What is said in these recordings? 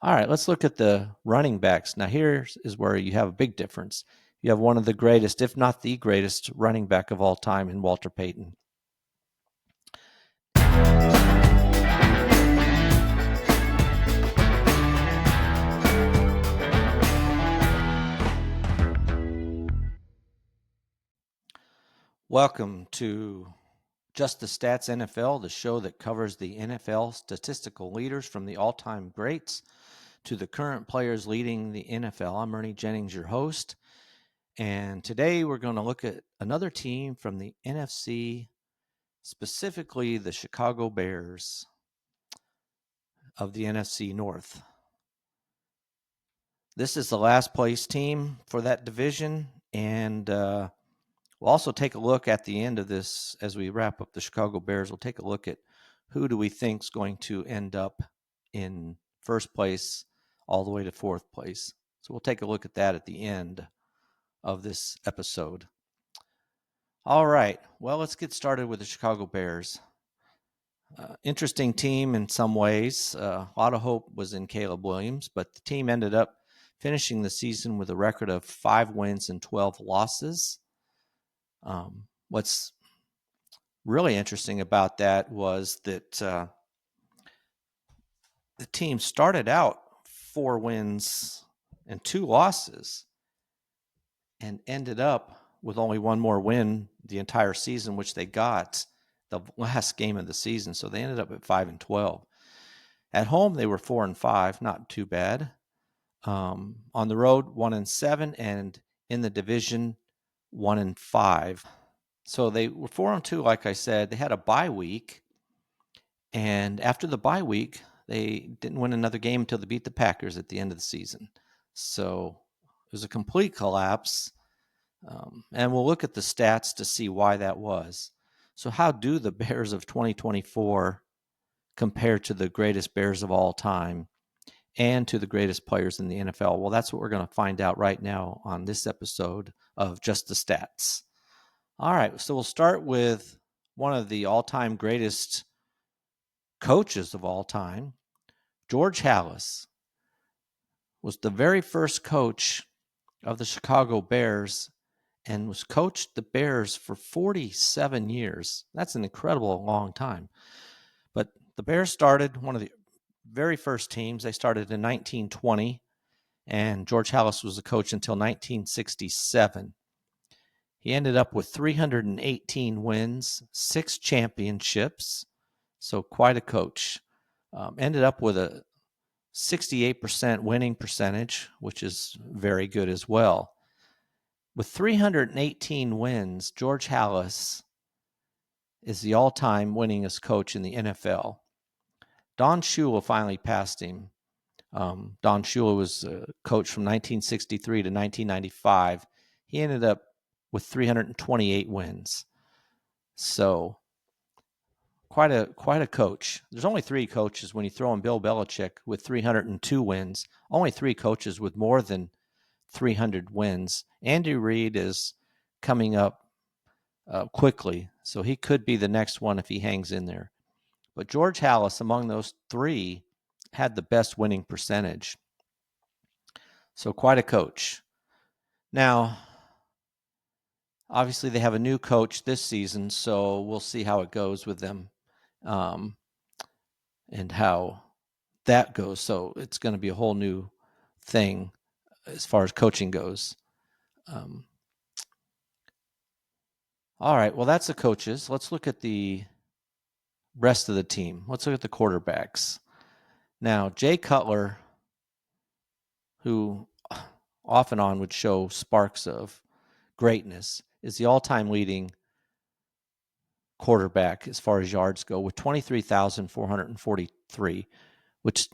All right, let's look at the running backs. Now, here is where you have a big difference. You have one of the greatest, if not the greatest, running back of all time in Walter Payton. Welcome to Just the Stats NFL, the show that covers the NFL statistical leaders from the all-time greats to the current players leading the NFL. I'm Ernie Jennings, your host, and today we're going to look at another team from the NFC, specifically the Chicago Bears of the NFC North. This is the last place team for that division, and we'll also take a look at the end of this as we wrap up the Chicago Bears. We'll take a look at who do we think is going to end up in first place all the way to fourth place. So we'll take a look at that at the end of this episode. All right, well, let's get started with the Chicago Bears. Interesting team in some ways. A lot of hope was in Caleb Williams, but the team ended up finishing the season with a record of 5 wins and 12 losses. What's really interesting about that was that the team started out 4 wins and 2 losses and ended up with only one more win the entire season, which they got the last game of the season. So they ended up at 5-12. At home, they were 4-5, not too bad. On the road, 1-7, and in the division, 1-5. So they were 4-2, like I said. They had a bye week, and after the bye week, they didn't win another game until they beat the Packers at the end of the season. So it was a complete collapse, and we'll look at the stats to see why that was. So how do the Bears of 2024 compare to the greatest Bears of all time and to the greatest players in the NFL? Well, that's what we're going to find out right now on this episode of Just the Stats. All right, so we'll start with one of the all-time greatest coaches of all time. George Halas was the very first coach of the Chicago Bears and was coached the Bears for 47 years. That's an incredible long time. But the Bears started one of the very first teams. They started in 1920, and George Halas was the coach until 1967. He ended up with 318 wins, 6 championships, so quite a coach. Ended up with a 68% winning percentage, which is very good as well. With 318 wins, George Halas is the all-time winningest coach in the NFL. Don Shula finally passed him. Don Shula was a coach from 1963 to 1995. He ended up with 328 wins. So quite a coach. There's only 3 coaches when you throw in Bill Belichick with 302 wins. Only 3 coaches with more than 300 wins. Andy Reid is coming up quickly, so he could be the next one if he hangs in there. But George Halas, among those 3, had the best winning percentage. So quite a coach. Now, obviously they have a new coach this season, so we'll see how it goes with them and how that goes. So it's going to be a whole new thing as far as coaching goes. All right, well, that's the coaches. Let's look at the rest of the team. Let's look at the quarterbacks. Now, Jay Cutler, who off and on would show sparks of greatness, is the all-time leading quarterback as far as yards go with 23,443, which,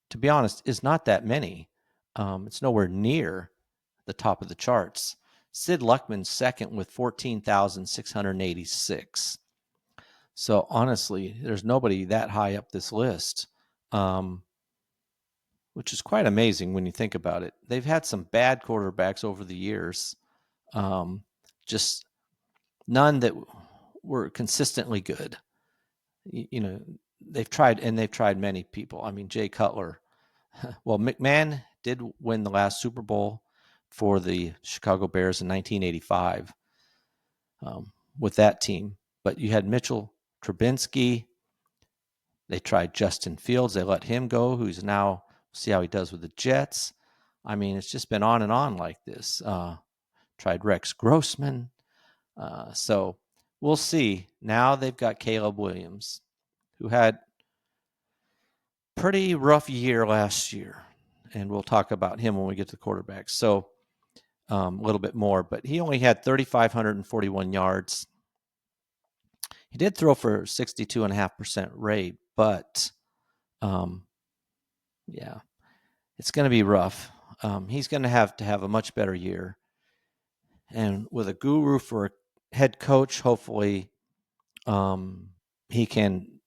to be honest, is not that many. It's nowhere near the top of the charts. Sid Luckman's second with 14,686. So honestly, there's nobody that high up this list, which is quite amazing when you think about it. They've had some bad quarterbacks over the years, just none that were consistently good. You know, they've tried many people. I mean, Jay Cutler, Well, McMahon did win the last Super Bowl for the Chicago Bears in 1985 with that team. But you had Mitchell Trubisky. They tried Justin Fields. They let him go, who's now, see how he does with the Jets. I mean, it's just been on and on like this. Tried Rex Grossman. So we'll see. Now they've got Caleb Williams, who had pretty rough year last year. And we'll talk about him when we get to the quarterbacks. So a little bit more, but he only had 3,541 yards. He did throw for 62.5% rate, but yeah, it's going to be rough. He's going to have a much better year. And with a guru for a head coach, hopefully he can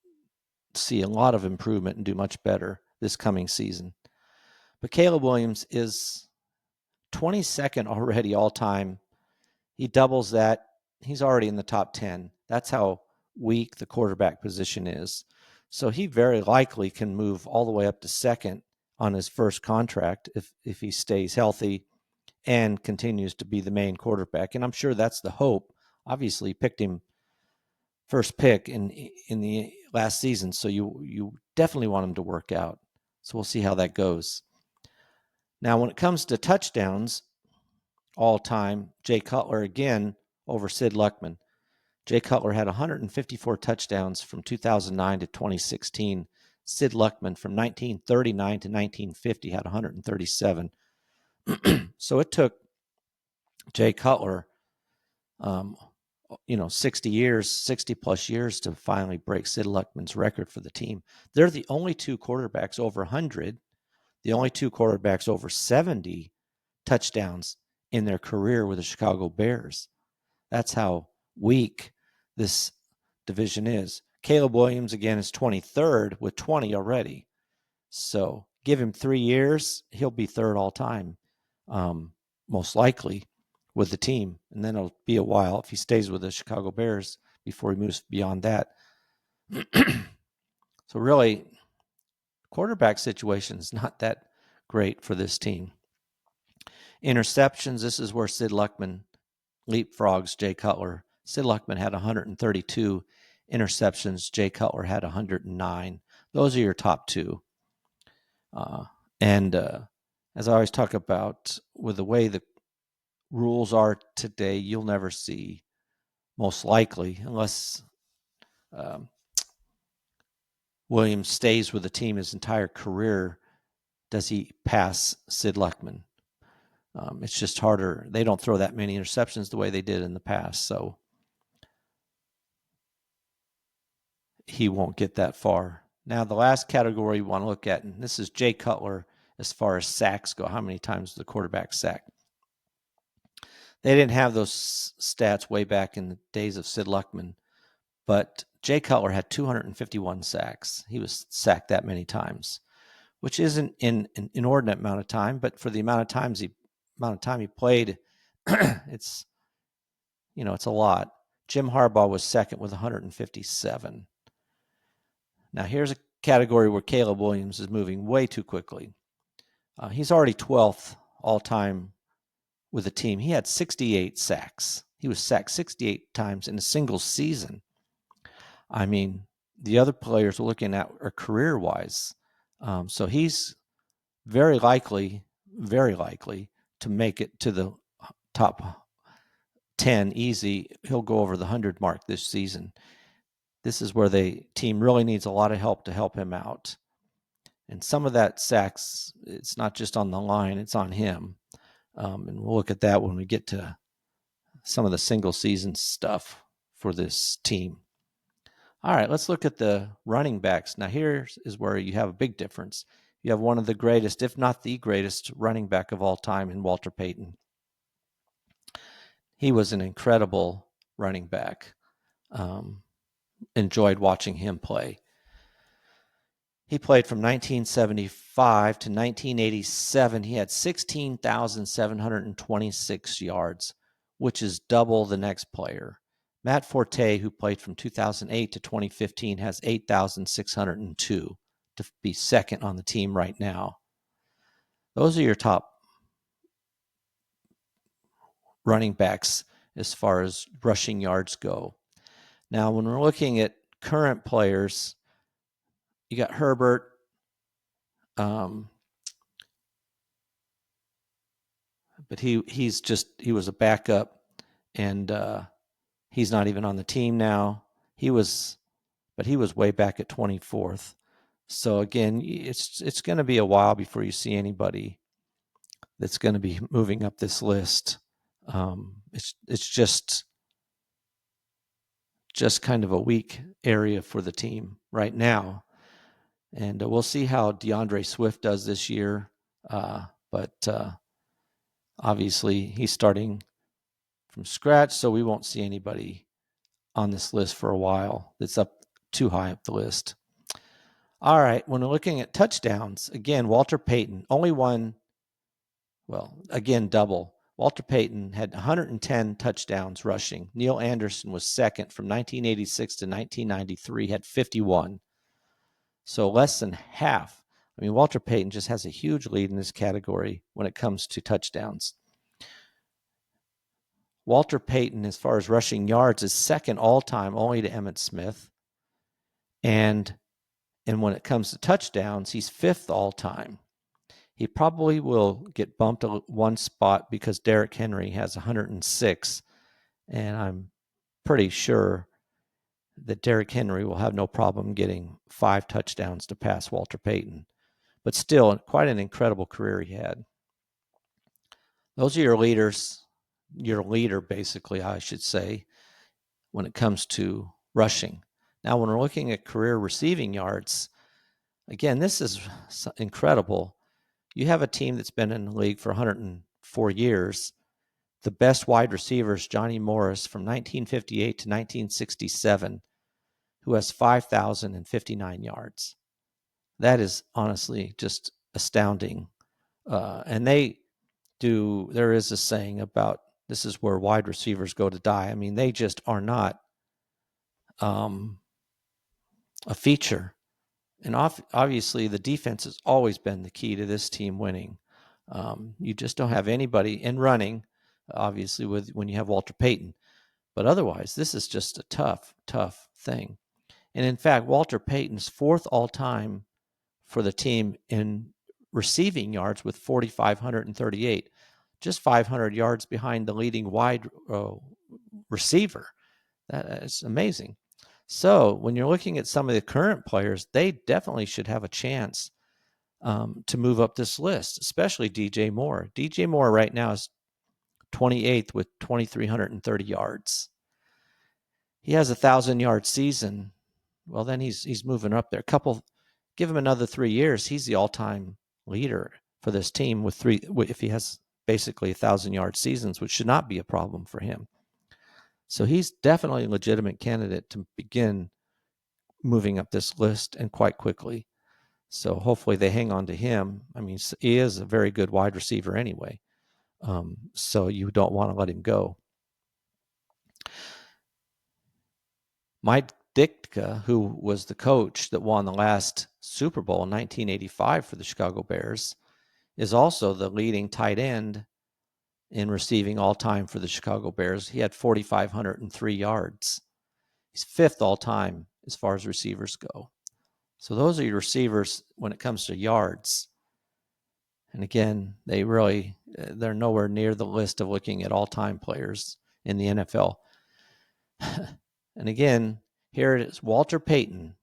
see a lot of improvement and do much better this coming season. But Caleb Williams is 22nd already all time. He doubles that. He's already in the top 10. That's how weak the quarterback position is. So he very likely can move all the way up to second on his first contract if he stays healthy and continues to be the main quarterback. And I'm sure that's the hope. Obviously, he picked him first pick in the last season, so you definitely want him to work out. So we'll see how that goes. Now, when it comes to touchdowns all time, Jay Cutler again over Sid Luckman. Jay Cutler had 154 touchdowns from 2009 to 2016. Sid Luckman from 1939 to 1950 had 137. So it took Jay Cutler, 60 plus years to finally break Sid Luckman's record for the team. They're the only two quarterbacks over 100, the only two quarterbacks over 70 touchdowns in their career with the Chicago Bears. That's how weak this division is. Caleb Williams, again, is 23rd with 20 already. So give him 3 years, he'll be third all time, most likely, with the team. And then it'll be a while if he stays with the Chicago Bears before he moves beyond that. So really, quarterback situation is not that great for this team. Interceptions, this is where Sid Luckman leapfrogs Jay Cutler. Sid Luckman had 132 interceptions. Jay Cutler had 109. Those are your top two. And as I always talk about, with the way the rules are today, you'll never see, most likely, unless Williams stays with the team his entire career, does he pass Sid Luckman. It's just harder. They don't throw that many interceptions the way they did in the past, so he won't get that far. Now, the last category we want to look at, and this is Jay Cutler as far as sacks go, how many times the quarterback sacked. They didn't have those stats way back in the days of Sid Luckman, but Jay Cutler had 251 sacks. He was sacked that many times, which isn't an inordinate amount of time, but for the amount of time he played, it's a lot. Jim Harbaugh was second with 157. Now here's a category where Caleb Williams is moving way too quickly. He's already 12th all time with the team. He had 68 sacks. He was sacked 68 times in a single season. I mean, the other players we're looking at are career-wise. So he's very likely to make it to the top 10 easy. He'll go over the 100 mark this season. This is where the team really needs a lot of help to help him out. And some of that sacks, it's not just on the line, it's on him. And we'll look at that when we get to some of the single season stuff for this team. All right, let's look at the running backs. Now, here is where you have a big difference. You have one of the greatest, if not the greatest, running back of all time in Walter Payton. He was an incredible running back. Enjoyed watching him play. He played from 1975 to 1987. He had 16,726 yards, which is double the next player. Matt Forte, who played from 2008 to 2015, has 8,602 to be second on the team right now. Those are your top running backs as far as rushing yards go. Now, when we're looking at current players, you got Herbert. But he was a backup, and he's not even on the team now. He was way back at 24th. So again, it's going to be a while before you see anybody that's going to be moving up this list. It's just kind of a weak area for the team right now, and we'll see how DeAndre Swift does this year. But obviously, he's starting from scratch, so we won't see anybody on this list for a while that's up too high up the list. All right, when we're looking at touchdowns, again, Walter Payton, only one, well, again, double. Walter Payton had 110 touchdowns rushing. Neil Anderson was second from 1986 to 1993, had 51. So less than half. I mean, Walter Payton just has a huge lead in this category when it comes to touchdowns. Walter Payton, as far as rushing yards, is second all-time, only to Emmitt Smith. And when it comes to touchdowns, he's fifth all-time. He probably will get bumped one spot because Derrick Henry has 106, and I'm pretty sure that Derrick Henry will have no problem getting 5 touchdowns to pass Walter Payton. But still, quite an incredible career he had. Those are your leaders, your leader, basically, I should say, when it comes to rushing. Now, when we're looking at career receiving yards, again, this is incredible. You have a team that's been in the league for 104 years. The best wide receiver is Johnny Morris from 1958 to 1967, who has 5,059 yards. That is honestly just astounding. And there is a saying about this is where wide receivers go to die. I mean, they just are not a feature. And obviously, the defense has always been the key to this team winning. You just don't have anybody in running, obviously, when you have Walter Payton. But otherwise, this is just a tough, tough thing. And in fact, Walter Payton's fourth all-time for the team in receiving yards with 4,538, just 500 yards behind the leading wide receiver. That is amazing. So when you're looking at some of the current players, they definitely should have a chance to move up this list, especially DJ Moore. DJ Moore right now is 28th with 2,330 yards. He has a 1,000-yard season. Well, then he's moving up there. Give him another 3 years. He's the all-time leader for this team with if he has basically 1,000-yard seasons, which should not be a problem for him. So he's definitely a legitimate candidate to begin moving up this list, and quite quickly. So hopefully they hang on to him. I mean, he is a very good wide receiver anyway. So you don't want to let him go. Mike Ditka, who was the coach that won the last Super Bowl in 1985 for the Chicago Bears, is also the leading tight end in receiving all time for the Chicago Bears. He had 4,503 yards. He's fifth all time as far as receivers go. So those are your receivers when it comes to yards. And again, they're nowhere near the list of looking at all-time players in the NFL. And again, here it is, Walter Payton.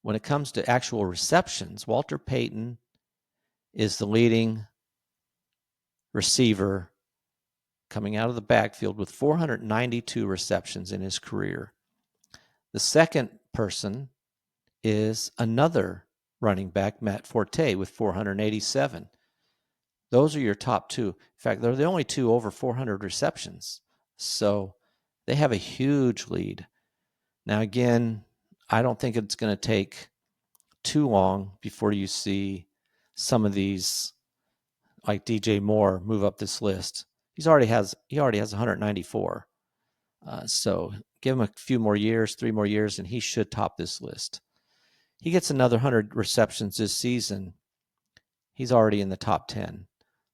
When it comes to actual receptions, Walter Payton is the leading receiver coming out of the backfield with 492 receptions in his career. The second person is another running back, Matt Forte, with 487. Those are your top two. In fact, they're the only two over 400 receptions. So they have a huge lead. Now, again, I don't think it's going to take too long before you see some of these, like DJ Moore, move up this list. He already has 194. So give him a few more years, 3 more years, and he should top this list. He gets another 100 receptions this season. he's already in the top 10.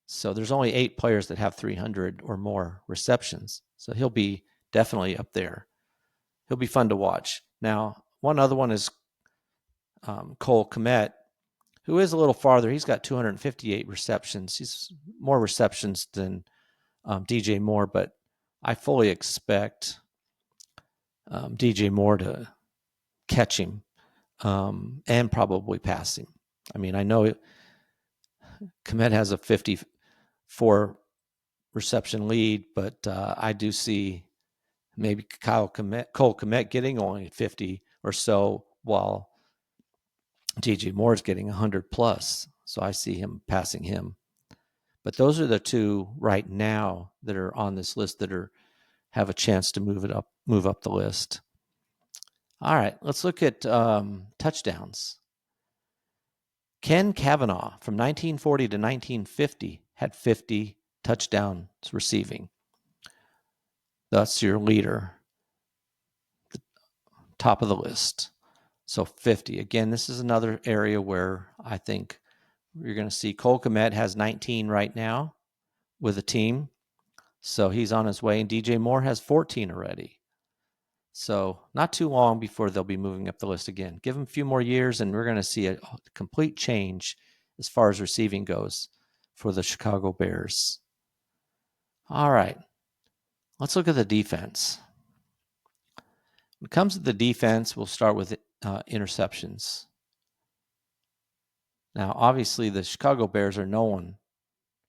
So there's only 8 players that have 300 or more receptions. So he'll be definitely up there. He'll be fun to watch. Now, one other one is Cole Kmet, who is a little farther. He's got 258 receptions. He's more receptions than DJ Moore, but I fully expect DJ Moore to catch him and probably pass him. I mean, I know Kmet has a 54 reception lead, but I do see maybe Cole Kmet getting only 50 or so, while DJ Moore is getting 100 plus. So I see him passing him. But those are the two right now that are on this list that have a chance to move up the list. All right, let's look at touchdowns. Ken Kavanaugh from 1940 to 1950 had 50 touchdowns receiving. That's your leader, the top of the list. So 50. Again, this is another area where I think you're going to see Cole Kmet has 19 right now with a team. So he's on his way. And DJ Moore has 14 already. So not too long before they'll be moving up the list again. Give them a few more years, and we're going to see a complete change as far as receiving goes for the Chicago Bears. All right. Let's look at the defense. When it comes to the defense, we'll start with interceptions. Now, obviously, the Chicago Bears are known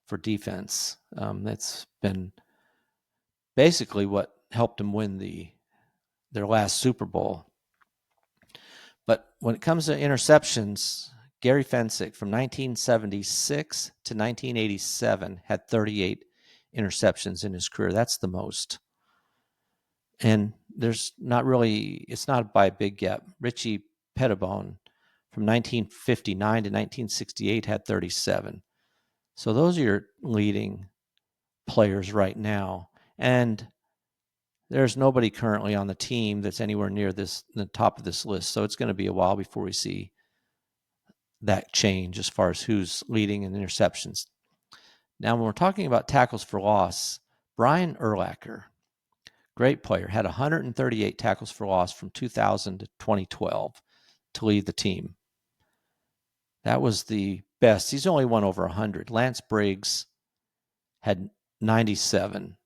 for defense. That's been basically what helped them win their last Super Bowl. But when it comes to interceptions, Gary Fencik from 1976 to 1987 had 38 interceptions in his career. That's the most. And it's not by a big gap. Richie Pettibone from 1959 to 1968 had 37. So those are your leading players right now. And there's nobody currently on the team that's anywhere near the top of this list. So it's going to be a while before we see that change as far as who's leading in interceptions. Now, when we're talking about tackles for loss, Brian Urlacher, great player, had 138 tackles for loss from 2000 to 2012 to lead the team. That was the best. He's only won over 100. Lance Briggs had 97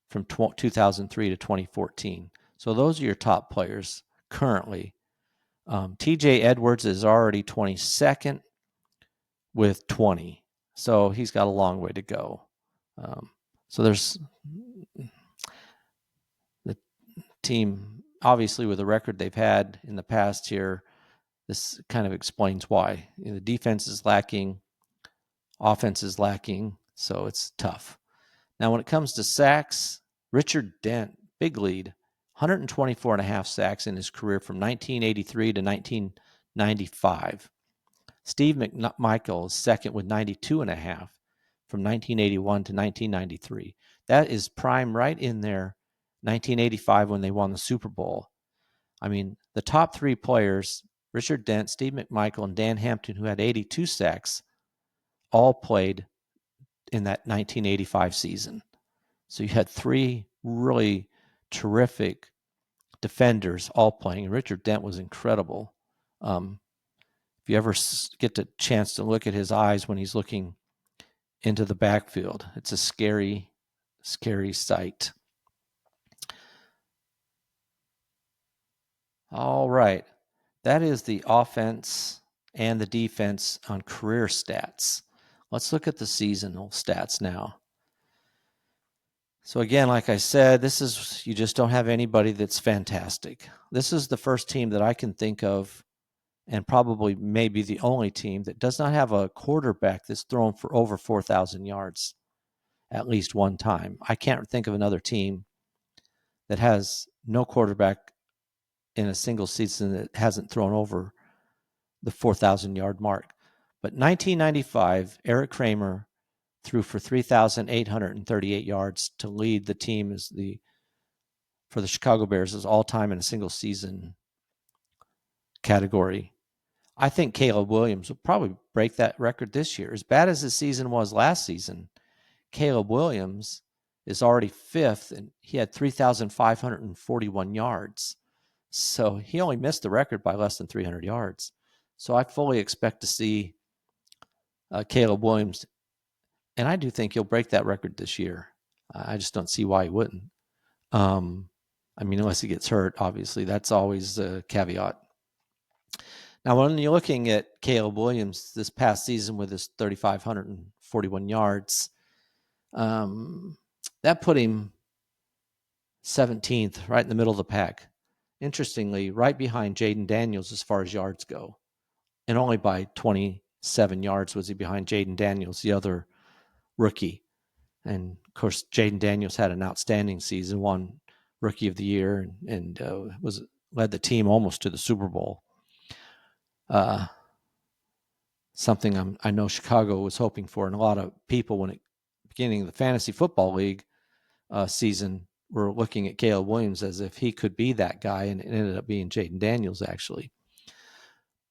from 2003 to 2014. So those are your top players currently. TJ Edwards is already 22nd with 20. So he's got a long way to go. So there's the team, obviously, with the record they've had in the past here. This kind of explains why. The defense is lacking, offense is lacking, so it's tough. Now, when it comes to sacks, Richard Dent, big lead, 124 and a half sacks in his career from 1983 to 1995. Steve McMichael is second with 92 and a half from 1981 to 1993. That is prime right in there, 1985 when they won the Super Bowl. I mean, the top three players, Richard Dent, Steve McMichael, and Dan Hampton, who had 82 sacks, all played in that 1985 season. So you had three really terrific defenders all playing. Richard Dent was incredible. If you ever get the chance to look at his eyes when he's looking into the backfield, it's a scary, scary sight. All right. That is the offense and the defense on career stats. Let's look at the seasonal stats now. So again, like I said, you just don't have anybody that's fantastic. This is the first team that I can think of, and probably maybe the only team that does not have a quarterback that's thrown for over 4,000 yards at least one time. I can't think of another team that has no quarterback in a single season that hasn't thrown over the 4,000 yard mark. But 1995, Eric Kramer threw for 3,838 yards to lead the team for the Chicago Bears as all time in a single season category. I think Caleb Williams will probably break that record this year. As bad as the season was last season, Caleb Williams is already fifth, and he had 3,541 yards. So he only missed the record by less than 300 yards. So I fully expect to see Caleb Williams, and I do think he'll break that record this year. I just don't see why he wouldn't. I mean, unless he gets hurt, obviously. That's always a caveat. Now, when you're looking at Caleb Williams this past season with his 3,541 yards, that put him 17th, right in the middle of the pack. Interestingly, right behind Jaden Daniels as far as yards go. And only by 27 yards was he behind Jaden Daniels, the other rookie. And, of course, Jaden Daniels had an outstanding season, won Rookie of the Year, and led the team almost to the Super Bowl. Something I know Chicago was hoping for, and a lot of people when it beginning of the Fantasy Football League season were looking at Caleb Williams as if he could be that guy, and it ended up being Jaden Daniels actually.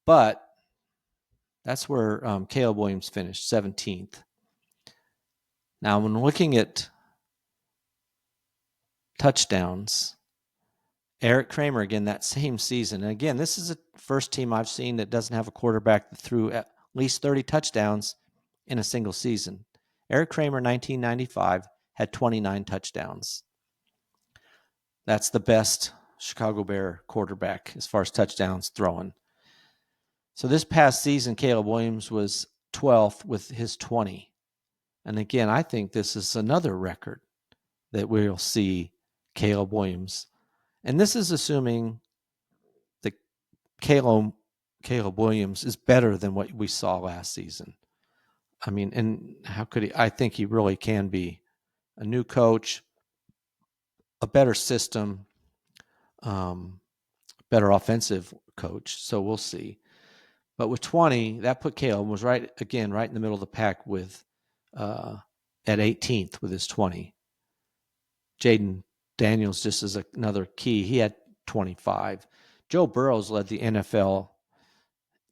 But that's where Caleb Williams finished 17th. Now, when looking at touchdowns, Eric Kramer again that same season, and again this is the first team I've seen that doesn't have a quarterback that threw at least 30 touchdowns in a single season. Eric Kramer, 1995, had 29 touchdowns. That's the best Chicago Bear quarterback as far as touchdowns thrown. So this past season, Caleb Williams was 12th with his 20. And again, I think this is another record that we'll see Caleb Williams. And this is assuming that Caleb Williams is better than what we saw last season. I mean, and how could he? I think he really can be. A new coach, a better system, better offensive coach. So we'll see. But with 20, that put Caleb was right in the middle of the pack with at 18th with his 20. Jaden Daniels just as another key. He had 25. Joe Burrows led the NFL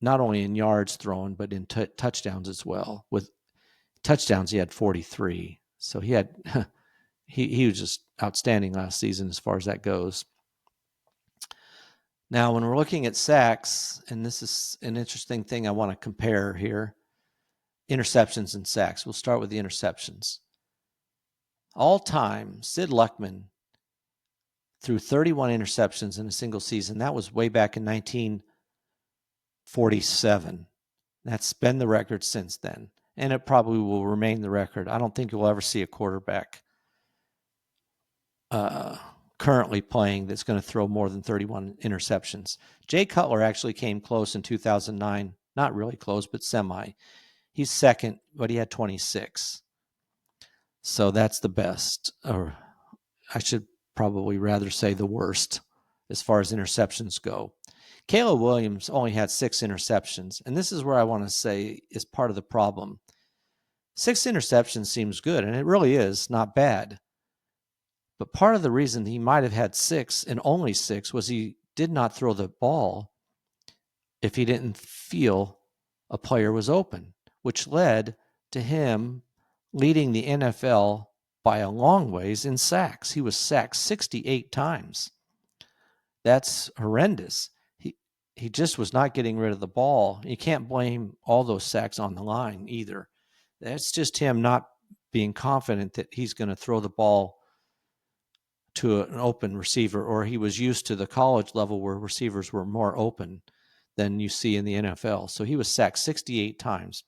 not only in yards thrown but in touchdowns as well. With touchdowns, he had 43. So he had he was just outstanding last season as far as that goes. Now, when we're looking at sacks, and this is an interesting thing I want to compare here, interceptions and sacks. We'll start with the interceptions. All time, Sid Luckman threw 31 interceptions in a single season. That was way back in 1947. That's been the record since then, and it probably will remain the record. I don't think you'll ever see a quarterback currently playing that's going to throw more than 31 interceptions. Jay Cutler actually came close in 2009. Not really close, but semi. He's second, but he had 26. So that's the best, or I should probably rather say the worst as far as interceptions go. Caleb Williams only had 6 interceptions, and this is where I want to say is part of the problem. 6 interceptions seems good, and it really is not bad. But part of the reason he might have had 6 and only 6 was he did not throw the ball if he didn't feel a player was open, which led to him leading the NFL by a long ways in sacks. He was sacked 68 times. That's horrendous. He just was not getting rid of the ball. You can't blame all those sacks on the line either. That's just him not being confident that he's going to throw the ball to an open receiver, or he was used to the college level where receivers were more open than you see in the NFL. So he was sacked 68 times.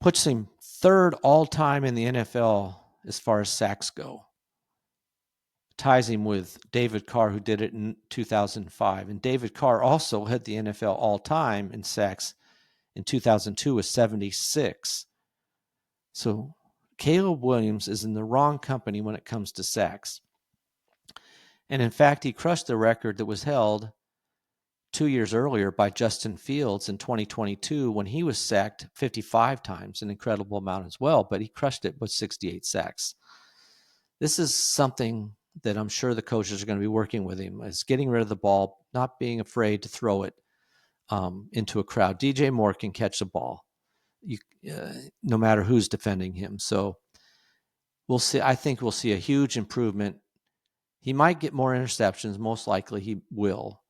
Puts him third all-time in the NFL as far as sacks go. Ties him with David Carr, who did it in 2005. And David Carr also led the NFL all-time in sacks in 2002 with 76. So Caleb Williams is in the wrong company when it comes to sacks. And in fact, he crushed the record that was held 2 years earlier by Justin Fields in 2022 when he was sacked 55 times, an incredible amount as well, but he crushed it with 68 sacks. This is something that I'm sure the coaches are going to be working with him, is getting rid of the ball, not being afraid to throw it. into a crowd. DJ Moore can catch the ball, no matter who's defending him. So we'll see. I think we'll see a huge improvement. He might get more interceptions. Most likely he will.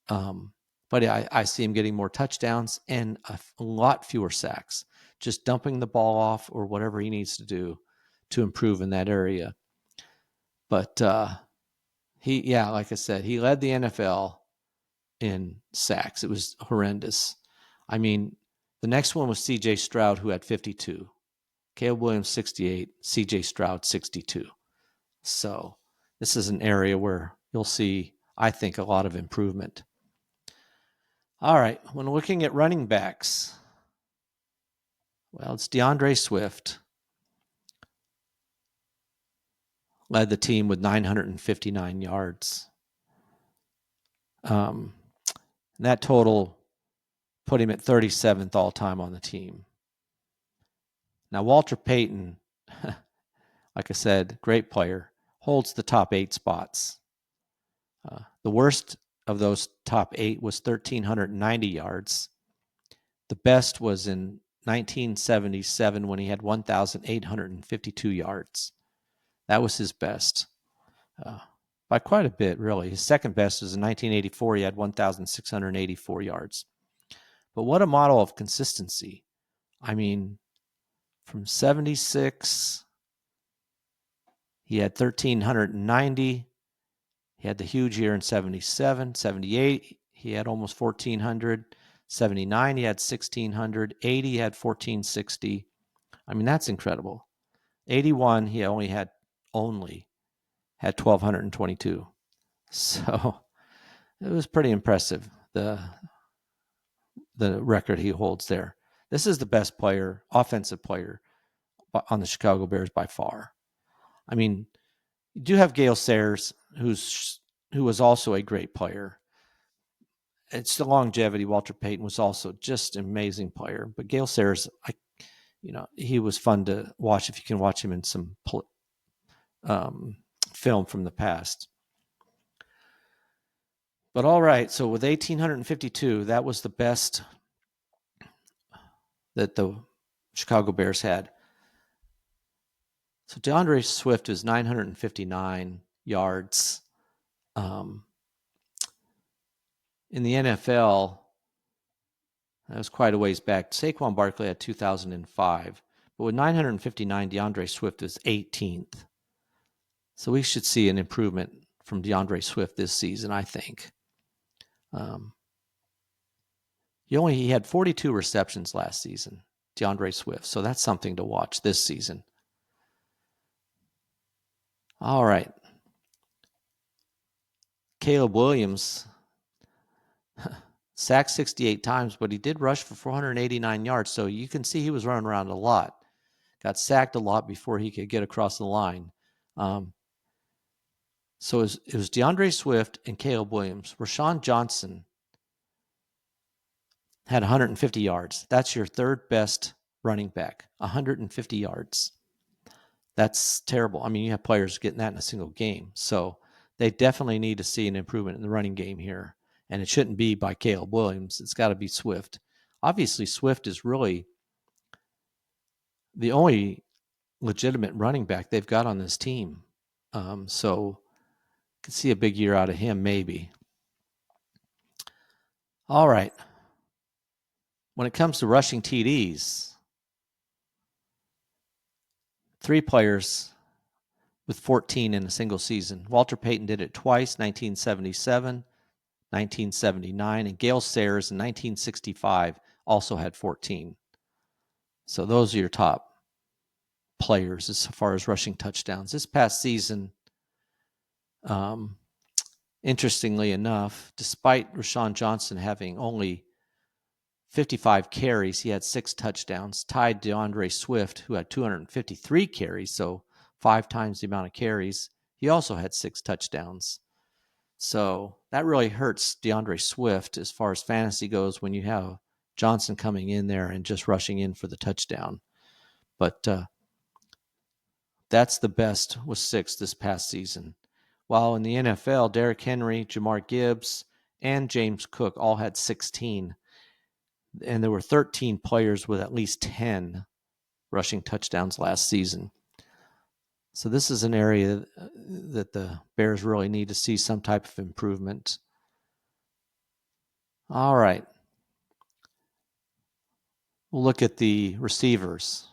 But I see him getting more touchdowns and a lot fewer sacks, just dumping the ball off or whatever he needs to do to improve in that area. But like I said, he led the NFL in sacks. It was horrendous. I mean, the next one was C.J. Stroud, who had 52. Caleb Williams, 68. C.J. Stroud, 62. So this is an area where you'll see, I think, a lot of improvement. All right, when looking at running backs, well, it's DeAndre Swift led the team with 959 yards. That total put him at 37th all-time on the team. Now, Walter Payton, like I said, great player, holds the top 8 spots. The worst of those top 8 was 1,390 yards. The best was in 1977 when he had 1,852 yards. That was his best by quite a bit, really. His second best was in 1984. He had 1,684 yards. But what a model of consistency. I mean, from 76, he had 1,390. He had the huge year in 77. 78, he had almost 1,400. 79, he had 1,600. 80, he had 1,460. I mean, that's incredible. 81, he only had 1,222. So it was pretty impressive, the record he holds there. This is the best player, offensive player on the Chicago Bears by far. I mean, you do have Gale Sayers, who was also a great player. It's the longevity. Walter Payton was also just an amazing player. But Gale Sayers, he was fun to watch if you can watch him in some film from the past. But all right, so with 1,852, that was the best that the Chicago Bears had. So DeAndre Swift is 959 yards. In the NFL, that was quite a ways back. Saquon Barkley had 2005. But with 959, DeAndre Swift is 18th. So we should see an improvement from DeAndre Swift this season, I think. He had 42 receptions last season, DeAndre Swift. So that's something to watch this season. All right. Caleb Williams sacked 68 times, but he did rush for 489 yards. So you can see he was running around a lot. Got sacked a lot before he could get across the line. So it was DeAndre Swift and Caleb Williams. Rashawn Johnson had 150 yards. That's your third best running back, 150 yards. That's terrible. I mean, you have players getting that in a single game. So they definitely need to see an improvement in the running game here. And it shouldn't be by Caleb Williams. It's got to be Swift. Obviously, Swift is really the only legitimate running back they've got on this team. So could see a big year out of him, maybe. All right. When it comes to rushing TDs, 3 players with 14 in a single season. Walter Payton did it twice, 1977, 1979, and Gale Sayers in 1965 also had 14. So those are your top players as far as rushing touchdowns. This past season, interestingly enough, despite Rashawn Johnson having only 55 carries, he had 6 touchdowns, tied DeAndre Swift, who had 253 carries, so 5 times the amount of carries. He also had 6 touchdowns. So that really hurts DeAndre Swift as far as fantasy goes when you have Johnson coming in there and just rushing in for the touchdown. But that's the best with 6 this past season. While in the NFL, Derrick Henry, Jamar Gibbs, and James Cook all had 16. and there were 13 players with at least 10 rushing touchdowns last season. So this is an area that the Bears really need to see some type of improvement. All right. We'll look at the receivers.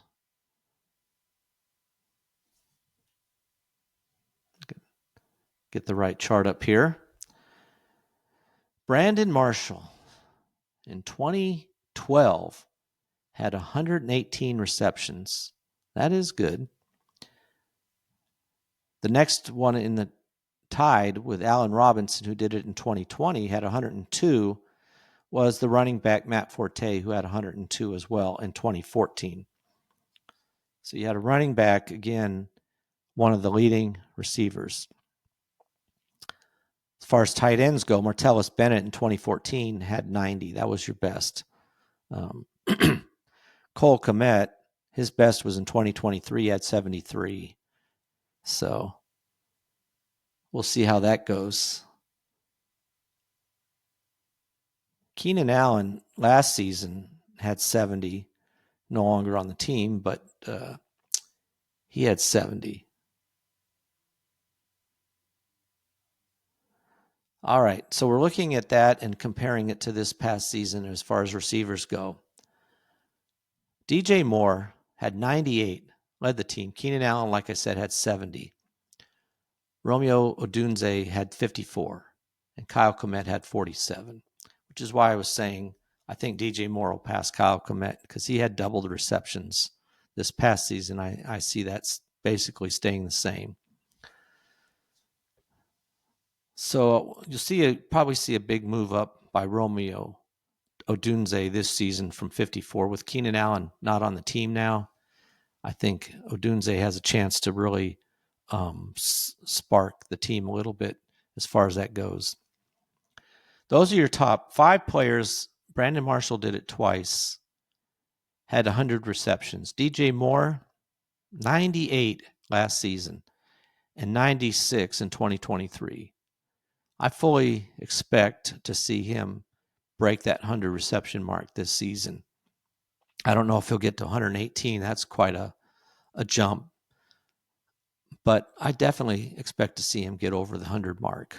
Get the right chart up here. Brandon Marshall in 2012 had 118 receptions. That is good. The next one in the tied with Allen Robinson, who did it in 2020, had 102, was the running back Matt Forte, who had 102 as well in 2014. So you had a running back, again, one of the leading receivers. As far as tight ends go, Martellus Bennett in 2014 had 90. That was your best. Cole Kmet, his best was in 2023, had 73. So we'll see how that goes. Keenan Allen last season had 70, no longer on the team, but he had 70. All right, so we're looking at that and comparing it to this past season as far as receivers go. DJ Moore had 98, led the team. Keenan Allen, like I said, had 70. Romeo Odunze had 54, and Kyle Kmet had 47, which is why I was saying I think DJ Moore will pass Kyle Kmet because he had double the receptions this past season. I see that's basically staying the same. So you'll probably see a big move up by Romeo Odunze this season from 54 with Keenan Allen not on the team now. I think Odunze has a chance to really spark the team a little bit as far as that goes. Those are your top 5 players. Brandon Marshall did it twice, had 100 receptions. DJ Moore, 98 last season and 96 in 2023. I fully expect to see him break that 100 reception mark this season. I don't know if he'll get to 118. That's quite a jump. But I definitely expect to see him get over the 100 mark.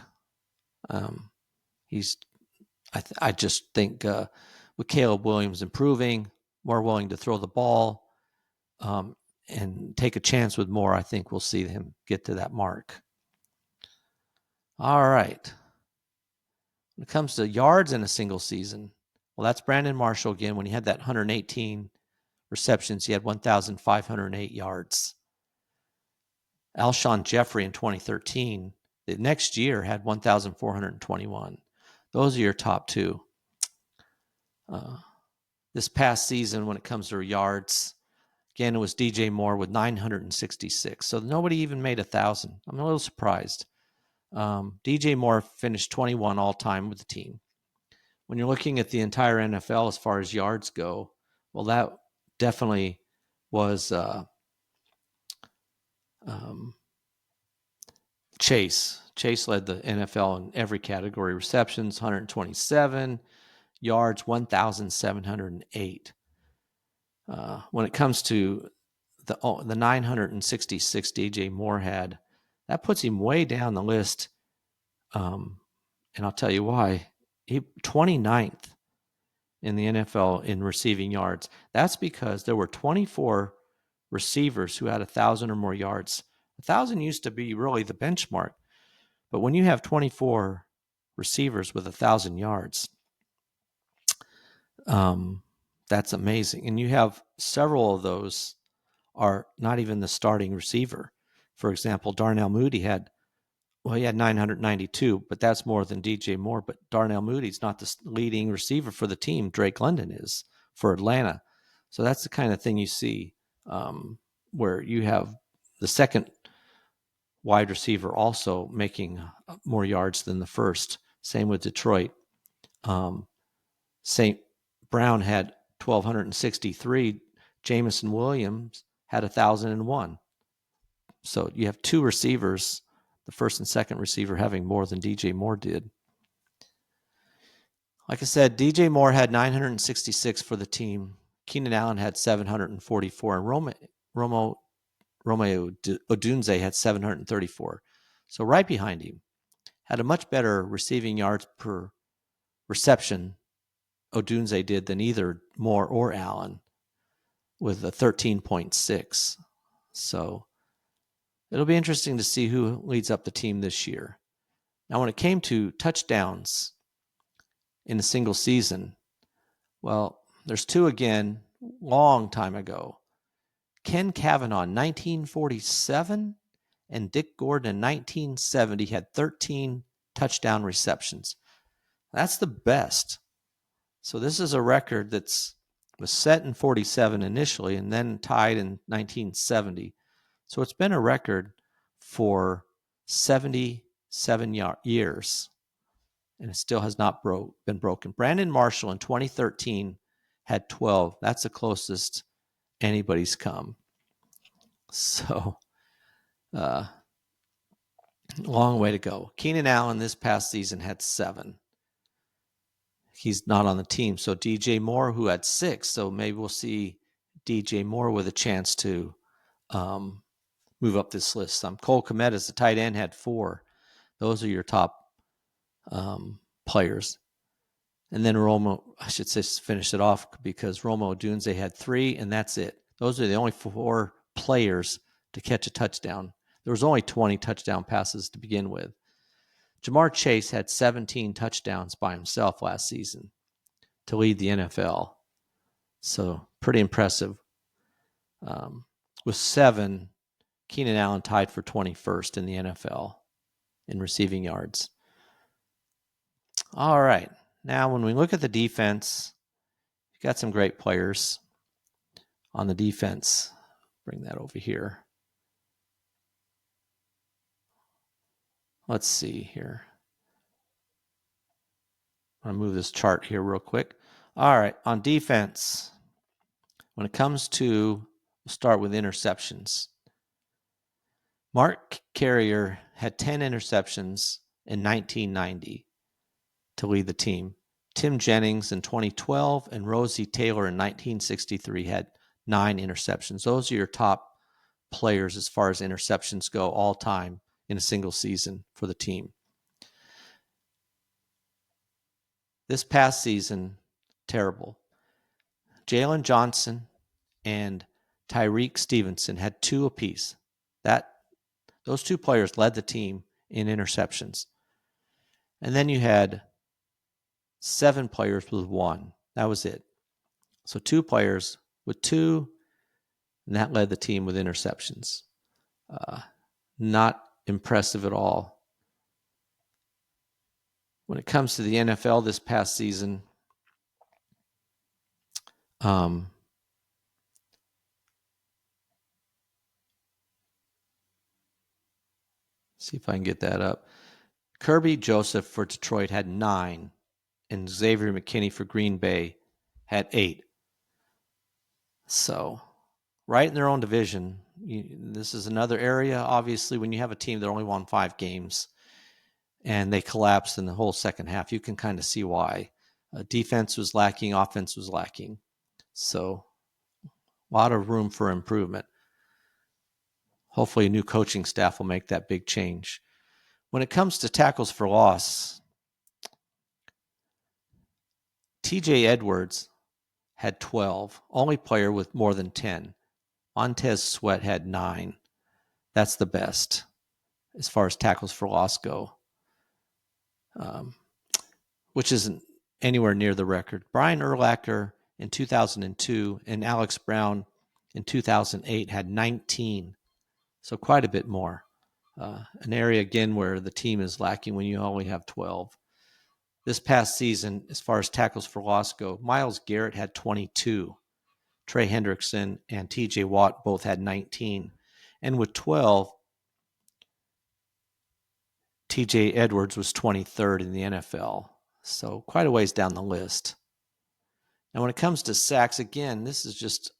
I just think with Caleb Williams improving, more willing to throw the ball, and take a chance with Moore, I think we'll see him get to that mark. All right. When it comes to yards in a single season, well, that's Brandon Marshall again. When he had that 118 receptions, he had 1,508 yards. Alshon Jeffrey in 2013, the next year had 1,421. Those are your top 2. This past season, when it comes to yards, again, it was DJ Moore with 966. So nobody even made 1,000. I'm a little surprised. DJ Moore finished 21 all-time with the team. When you're looking at the entire NFL as far as yards go, well, that definitely was Chase. Chase led the NFL in every category. Receptions, 127. Yards, 1,708. When it comes to the 966 DJ Moore had, that puts him way down the list. And I'll tell you why. He 29th in the NFL in receiving yards. That's because there were 24 receivers who had 1,000 or more yards. 1,000 used to be really the benchmark. But when you have 24 receivers with 1,000 yards, that's amazing. And you have several of those are not even the starting receiver. For example, Darnell Mooney he had 992, but that's more than DJ Moore. But Darnell Moody's not the leading receiver for the team. Drake London is for Atlanta. So that's the kind of thing you see where you have the second wide receiver also making more yards than the first. Same with Detroit. St. Brown had 1,263. Jamison Williams had 1,001. So you have 2 receivers, the first and second receiver having more than DJ Moore did. Like I said, DJ Moore had 966 for the team. Keenan Allen had 744, and Romeo Odunze had 734. So right behind him. Had a much better receiving yards per reception Odunze did than either Moore or Allen with a 13.6. So it'll be interesting to see who leads up the team this year. Now, when it came to touchdowns in a single season, well, there's two again, long time ago. Ken Kavanaugh, 1947, and Dick Gordon in 1970 had 13 touchdown receptions. That's the best. So this is a record that's was set in 47 initially and then tied in 1970. So it's been a record for 77 years, and it still has not been broken. Brandon Marshall in 2013 had 12. That's the closest anybody's come. So, long way to go. Keenan Allen this past season had 7. He's not on the team. So DJ Moore, who had 6. So maybe we'll see DJ Moore with a chance to move up this list. Cole Kmet as the tight end had 4. Those are your top players. And then I should say finish it off because Rome Odunze had 3, and that's it. Those are the only 4 players to catch a touchdown. There was only 20 touchdown passes to begin with. Jamar Chase had 17 touchdowns by himself last season to lead the NFL. So pretty impressive. With 7, Keenan Allen tied for 21st in the NFL in receiving yards. All right. Now, when we look at the defense, you've got some great players on the defense. Bring that over here. Let's see here. I'm going to move this chart here real quick. All right. On defense, when it comes to, we'll start with interceptions. Mark Carrier had 10 interceptions in 1990 to lead the team. Tim Jennings in 2012 and Rosie Taylor in 1963 had 9 interceptions. Those are your top players as far as interceptions go all time in a single season for the team. This past season, terrible. Jalen Johnson and Tyreek Stevenson had 2 apiece. Those 2 players led the team in interceptions. And then you had 7 players with 1. That was it. So 2 players with 2, and that led the team with interceptions. Not impressive at all. When it comes to the NFL this past season, see if I can get that up. Kirby Joseph for Detroit had 9, and Xavier McKinney for Green Bay had 8. So, right in their own division. This is another area, obviously, when you have a team that only won 5 games and they collapsed in the whole second half, you can kind of see why. Defense was lacking, offense was lacking. So, a lot of room for improvement. Hopefully, a new coaching staff will make that big change. When it comes to tackles for loss, TJ Edwards had 12, only player with more than 10. Montez Sweat had 9. That's the best as far as tackles for loss go, which isn't anywhere near the record. Brian Urlacher in 2002 and Alex Brown in 2008 had 19, so quite a bit more. An area, again, where the team is lacking when you only have 12. This past season, as far as tackles for loss go, Myles Garrett had 22. Trey Hendrickson and TJ Watt both had 19. And with 12, TJ Edwards was 23rd in the NFL. So quite a ways down the list. Now, when it comes to sacks, again, this is just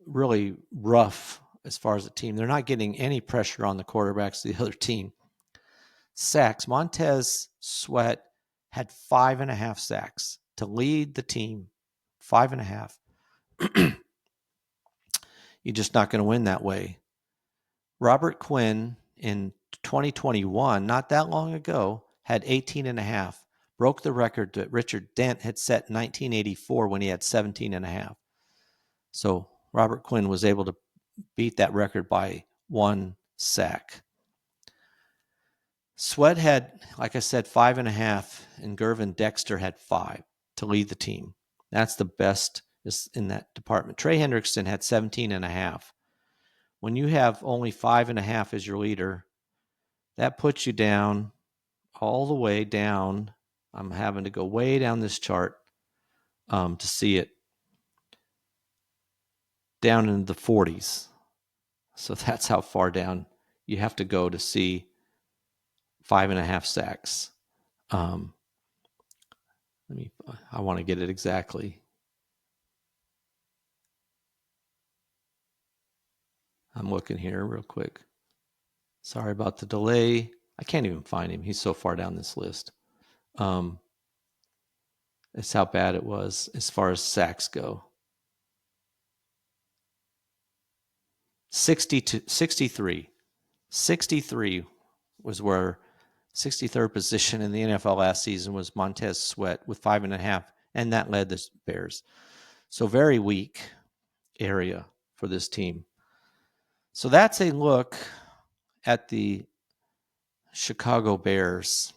really rough as far as the team. They're not getting any pressure on the quarterbacks of the other team. Sacks, Montez Sweat had 5.5 sacks to lead the team. 5.5. You're just not going to win that way. Robert Quinn in 2021, not that long ago, had 18.5. Broke the record that Richard Dent had set in 1984 when he had 17.5. So Robert Quinn was able to beat that record by 1 sack. Sweat had, like I said, 5.5, and Gervin Dexter had 5 to lead the team. That's the best in that department. Trey Hendrickson had 17.5. When you have only 5.5 as your leader, that puts you down, all the way down. I'm having to go way down this chart to see it, down in the 40s. So that's how far down you have to go to see 5.5 sacks. I want to get it exactly. I'm looking here real quick. Sorry about the delay. I can't even find him. He's so far down this list. It's how bad it was as far as sacks go. 63. 63 was where 63rd position in the NFL last season was Montez Sweat with 5.5, and that led the Bears. So very weak area for this team. So that's a look at the Chicago Bears.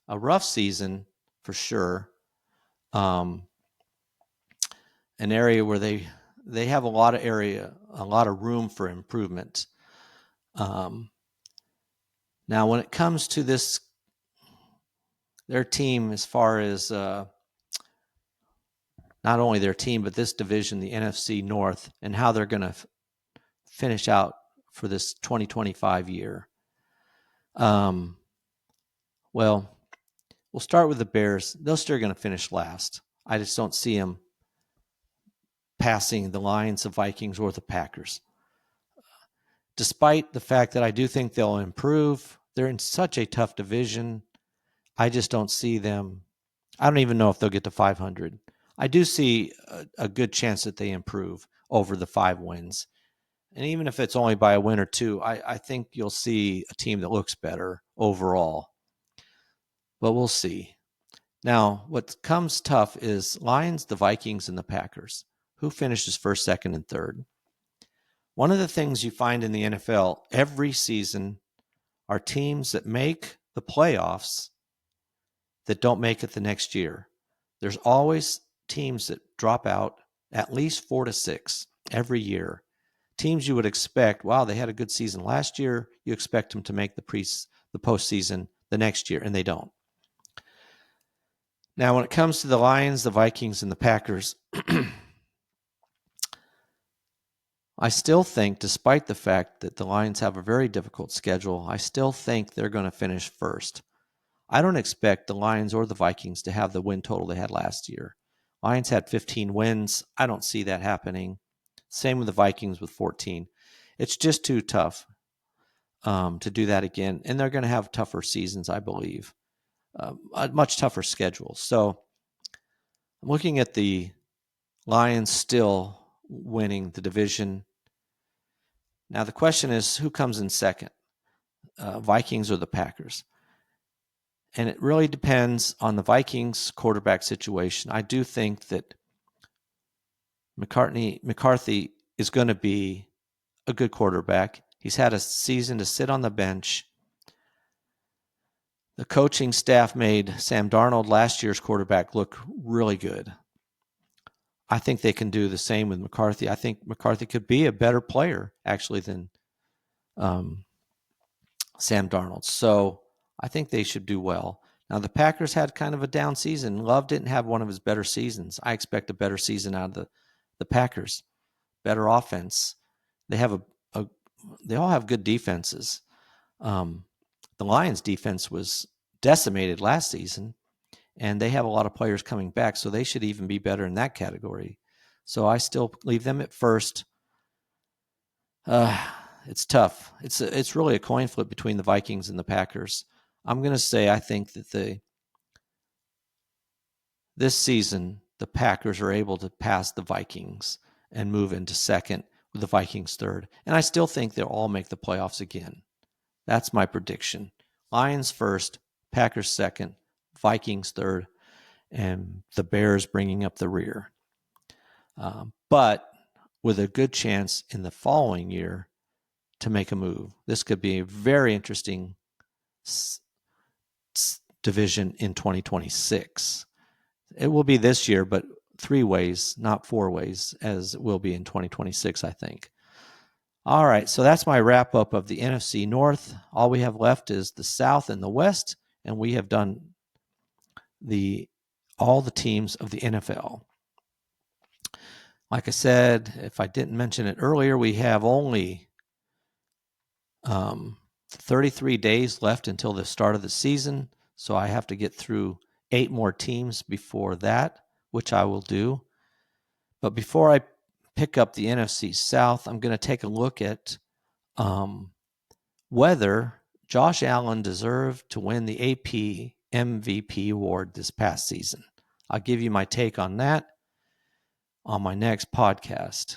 A rough season for sure. An area where they have a lot of room for improvement. Now, when it comes to their team, as far as not only their team, but this division, the NFC North, and how they're going to finish out for this 2025 year. Well, we'll start with the Bears. They're still going to finish last. I just don't see them passing the Lions, the Vikings, or the Packers. Despite the fact that I do think they'll improve, they're in such a tough division. I just don't see them. I don't even know if they'll get to 500. I do see a good chance that they improve over the 5 wins. And even if it's only by a win or 2, I think you'll see a team that looks better overall. But we'll see. Now, what comes tough is Lions, the Vikings, and the Packers. Who finishes first, second, and third? One of the things you find in the NFL every season are teams that make the playoffs that don't make it the next year. There's always teams that drop out, at least 4 to 6 every year. Teams you would expect, wow, they had a good season last year. You expect them to make the postseason the next year, and they don't. Now, when it comes to the Lions, the Vikings, and the Packers, I still think, despite the fact that the Lions have a very difficult schedule, I still think they're going to finish first. I don't expect the Lions or the Vikings to have the win total they had last year. Lions had 15 wins. I don't see that happening. Same with the Vikings with 14. It's just too tough to do that again. And they're going to have tougher seasons, I believe. A much tougher schedule. So I'm looking at the Lions still winning the division. Now the question is, who comes in second? Vikings or the Packers? And it really depends on the Vikings quarterback situation. I do think that McCarthy is going to be a good quarterback. He's had a season to sit on the bench. The coaching staff made Sam Darnold, last year's quarterback, look really good. I think they can do the same with McCarthy. I think McCarthy could be a better player, actually, than Sam Darnold. So I think they should do well. Now, the Packers had kind of a down season. Love didn't have one of his better seasons. I expect a better season out of the Packers. Better offense. They have they all have good defenses. The Lions defense was decimated last season, and they have a lot of players coming back, so they should even be better in that category. So I still leave them at first. It's tough. It's really a coin flip between the Vikings and the Packers. I'm going to say I think that this season, the Packers are able to pass the Vikings and move into second with the Vikings third. And I still think they'll all make the playoffs again. That's my prediction. Lions first, Packers second, Vikings third, and the Bears bringing up the rear. But with a good chance in the following year to make a move. This could be a very interesting division in 2026. It will be this year, but 3 ways, not 4 ways, as it will be in 2026, I think. All right, so that's my wrap up of the NFC North. All we have left is the South and the West, and we have done all the teams of the NFL. Like I said, if I didn't mention it earlier, we have only 33 days left until the start of the season, so I have to get through 8 more teams before that, which I will do. But before I pick up the NFC South, I'm going to take a look at whether Josh Allen deserved to win the AP MVP award this past season. I'll give you my take on that on my next podcast.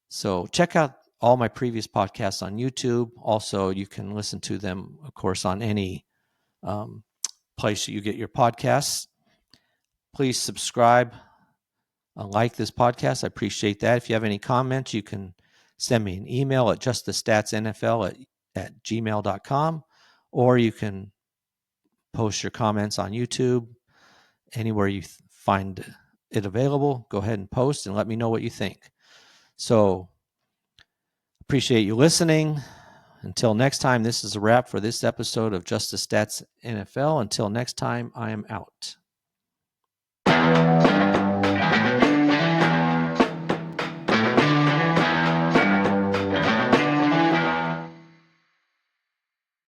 So check out all my previous podcasts on YouTube. Also, you can listen to them, of course, on any place you get your podcasts. Please subscribe, like this podcast. I appreciate that. If you have any comments, you can send me an email at justthestatsnfl@gmail.com, or you can post your comments on YouTube. Anywhere you find it available, go ahead and post and let me know what you think. So, appreciate you listening. Until next time, this is a wrap for this episode of Just the Stats NFL. Until next time, I am out.